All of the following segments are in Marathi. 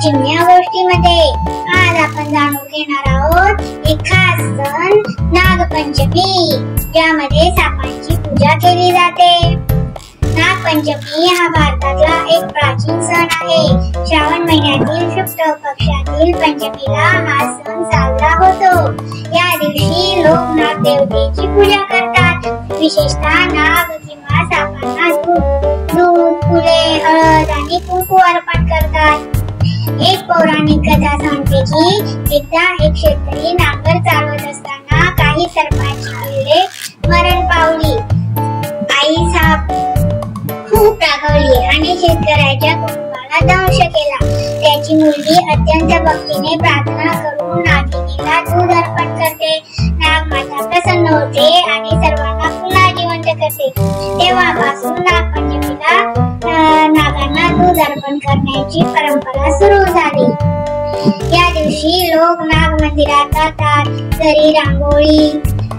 चिमण्या गोष्टीमध्ये आज आपण जाणून घेणार आहोत एक खास सण नागपंचमी, ज्यामध्ये सापांची पूजा केली जाते। नागपंचमी हा भारतातला एक प्राचीन सण आहे। श्रावण महिन्यातील शुक्ल पक्षातील पंचमीला हा सण साजरा होतो। या दिवशी लोक नाग देवतेची पूजा करतात। विशेषतः नाग किंवा सापांना दूध, फुले, हळद आणि कुंकू अर्पण करतात। एक पौराणिक कथा सांगते की एकदा एक शेतकरी नांगर चालवत असताना काही सर्पांची पिल्ले मरण पावली। आई साप खूप रागावली आणि शेतकऱ्याच्या कुटुंबाला दंश केला। त्याची मुलगी अत्यंत भक्तीने प्रार्थना करून नागिनीला दूध अर्पण करते। नागमाता प्रसन्न होते आणि सर्वांना पुन्हा जिवंत करते। तेव्हापासून नागपंचमीला नागांना दूध अर्पण करण्याची परंपरा सुरू झाली। या दिवशी लोक नाग मंदिरात जातात, घरी रांगोळी,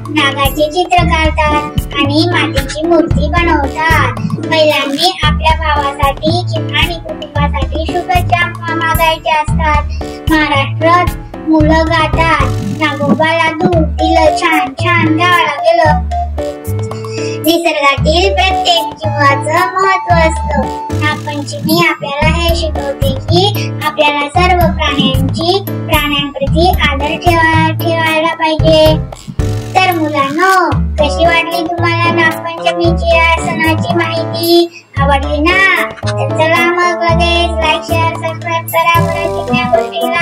नागाचे चित्र काढतात आणि मातीची मूर्ती बनवतात। महिलांनी आपल्या भावासाठी किंवा कुटुंबासाठी शुभेच्छा मागायच्या असतात। महाराष्ट्रात मुलं गातात, नागोबाला दूध दिलं छान छान गावाला गेलं। निसर्गातील प्रत्येक जीवाचं महत्व असतं। नागपंचमी आपल्याला हे शिकवते की आपल्याला सर्व प्राण्यांप्रती आदर ठेवायला पाहिजे। तर मुलांनो, कशी वाटली तुम्हाला नागपंचमीची या सणाची माहिती? आवडली ना? तर चला मग लगेच लाईक, शेअर, सबस्क्राईब करा. परत